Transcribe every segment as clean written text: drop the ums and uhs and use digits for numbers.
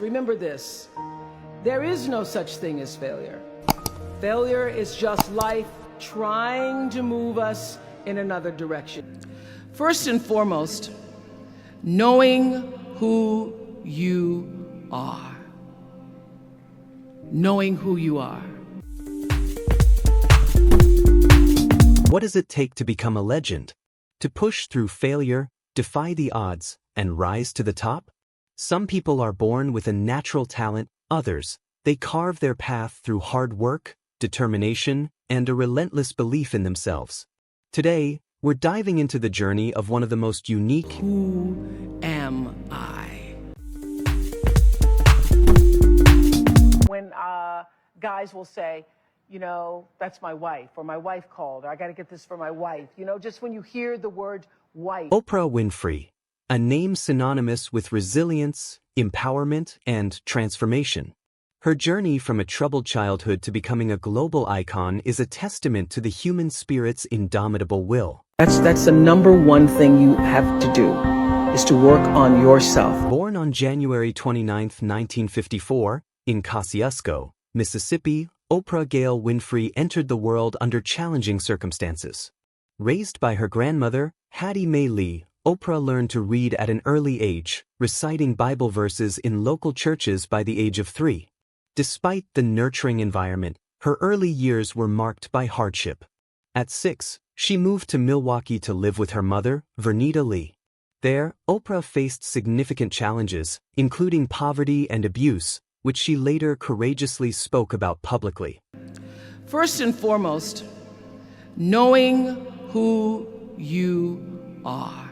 Remember this, there is no such thing as failure. Failure is just life trying to move us in another direction. First and foremost, knowing who you are. Knowing who you are. What does it take to become a legend? To push through failure, defy the odds, and rise to the top? Some people are born with a natural talent, others, they carve their path through hard work, determination, and a relentless belief in themselves. Today, we're diving into the journey of one of the most unique. Who am I? When guys will say, you know, that's my wife, or my wife called, or I got to get this for my wife. You know, just when you hear the word wife. Oprah Winfrey, a name synonymous with resilience, empowerment, and transformation. Her journey from a troubled childhood to becoming a global icon is a testament to the human spirit's indomitable will. That's the number one thing you have to do, is to work on yourself. Born on January 29, 1954, in Kosciuszko, Mississippi, Oprah Gail Winfrey entered the world under challenging circumstances. Raised by her grandmother, Hattie Mae Lee, Oprah learned to read at an early age, reciting Bible verses in local churches by the age of 3. Despite the nurturing environment, her early years were marked by hardship. At 6, she moved to Milwaukee to live with her mother, Vernita Lee. There, Oprah faced significant challenges, including poverty and abuse, which she later courageously spoke about publicly. First and foremost, knowing who you are.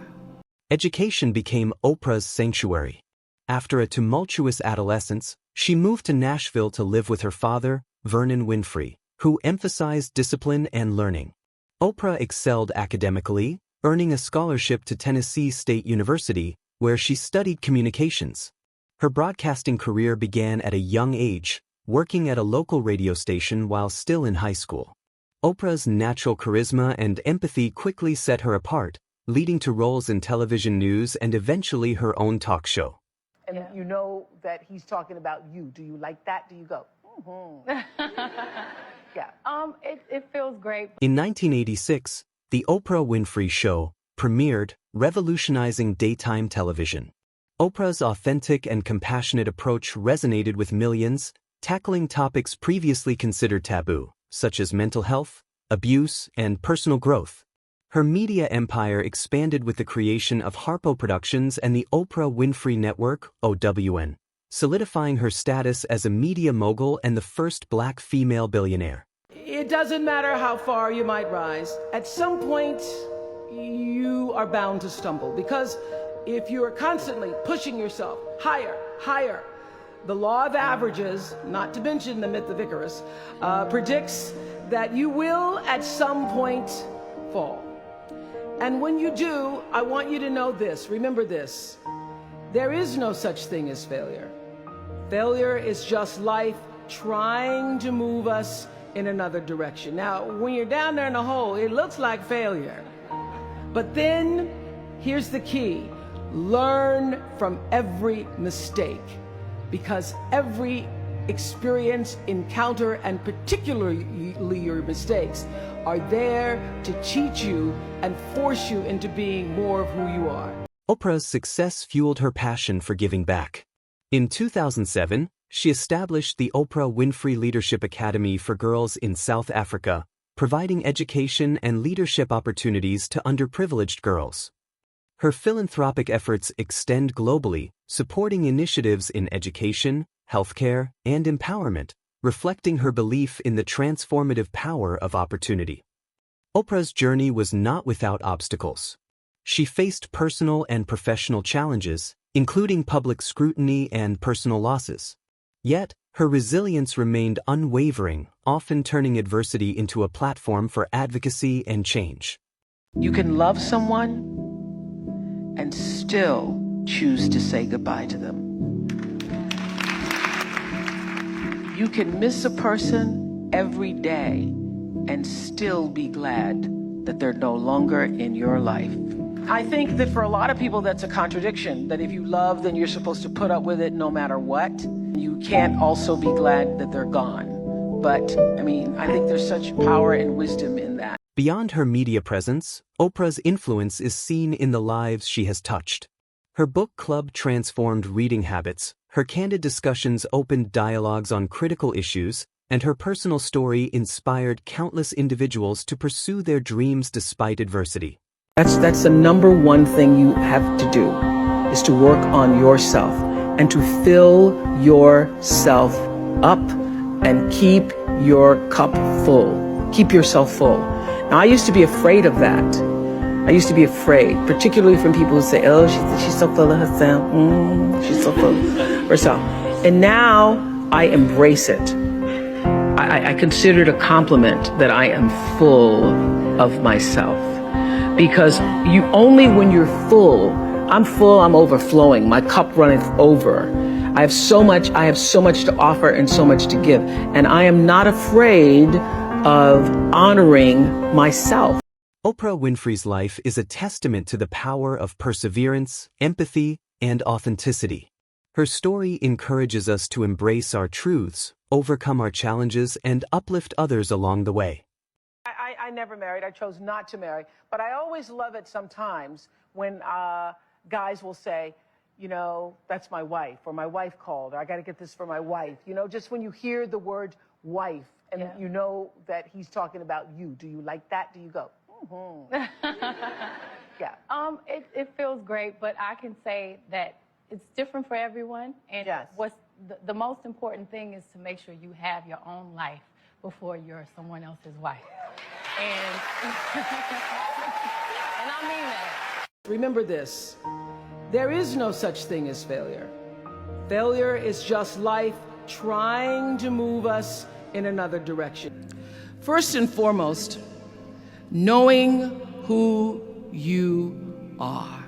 Education became Oprah's sanctuary. After a tumultuous adolescence, she moved to Nashville to live with her father, Vernon Winfrey, who emphasized discipline and learning. Oprah excelled academically, earning a scholarship to Tennessee State University, where she studied communications. Her broadcasting career began at a young age, working at a local radio station while still in high school. Oprah's natural charisma and empathy quickly set her apart, leading to roles in television news and eventually her own talk show. And you know that he's talking about you. Do you like that? Do you go, Yeah. It feels great. In 1986, The Oprah Winfrey Show premiered, revolutionizing daytime television. Oprah's authentic and compassionate approach resonated with millions, tackling topics previously considered taboo, such as mental health, abuse, and personal growth. Her media empire expanded with the creation of Harpo Productions and the Oprah Winfrey Network, OWN, solidifying her status as a media mogul and the first black female billionaire. It doesn't matter how far you might rise. At some point, you are bound to stumble, because if you are constantly pushing yourself higher, higher, the law of averages, not to mention the myth of Icarus, predicts that you will at some point fall. And when you do, I want you to know this, remember this, there is no such thing as failure. Failure is just life trying to move us in another direction. Now, when you're down there in the hole, it looks like failure. But then, here's the key. Learn from every mistake, because every experience, encounter, and particularly your mistakes are there to teach you and force you into being more of who you are. Oprah's success fueled her passion for giving back. In 2007, she established the Oprah Winfrey Leadership Academy for Girls in South Africa, providing education and leadership opportunities to underprivileged girls. Her philanthropic efforts extend globally, supporting initiatives in education, healthcare, and empowerment, reflecting her belief in the transformative power of opportunity. Oprah's journey was not without obstacles. She faced personal and professional challenges, including public scrutiny and personal losses. Yet, her resilience remained unwavering, often turning adversity into a platform for advocacy and change. You can love someone and still choose to say goodbye to them. You can miss a person every day and still be glad that they're no longer in your life. I think that for a lot of people that's a contradiction, that if you love, then you're supposed to put up with it no matter what. You can't also be glad that they're gone. But, I mean, I think there's such power and wisdom in that. Beyond her media presence, Oprah's influence is seen in the lives she has touched. Her book club transformed reading habits, her candid discussions opened dialogues on critical issues, and her personal story inspired countless individuals to pursue their dreams despite adversity. That's the number one thing you have to do, is to work on yourself and to fill yourself up and keep your cup full. Keep yourself full. Now, I used to be afraid of that. I used to be afraid, particularly from people who say, oh, she's so full of herself. She's so full of herself. And now I embrace it. I consider it a compliment that I am full of myself. Because you only when you're full, I'm full, I'm overflowing, my cup runneth over. I have so much to offer and so much to give. And I am not afraid of honoring myself. Oprah Winfrey's life is a testament to the power of perseverance, empathy, and authenticity. Her story encourages us to embrace our truths, overcome our challenges, and uplift others along the way. I never married. I chose not to marry. But I always love it sometimes when guys will say, you know, that's my wife, or my wife called, or I got to get this for my wife. You know, just when you hear the word wife and you know that he's talking about you. Do you like that? Do you go, yeah. It feels great, but I can say that it's different for everyone. And what's the most important thing is to make sure you have your own life before you're someone else's wife. And, and I mean that. Remember this, there is no such thing as failure. Failure is just life trying to move us in another direction. First and foremost, knowing who you are.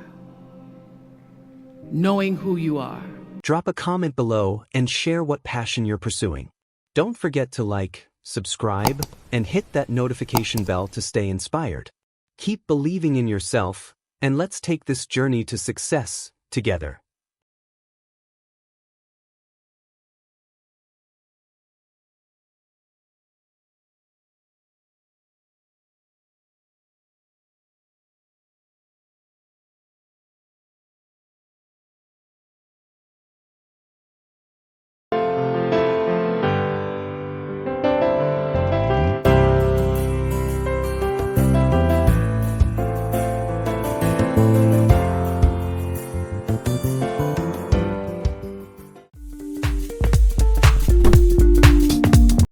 Knowing who you are. Drop a comment below and share what passion you're pursuing. Don't forget to like, subscribe, and hit that notification bell to stay inspired. Keep believing in yourself, and let's take this journey to success together.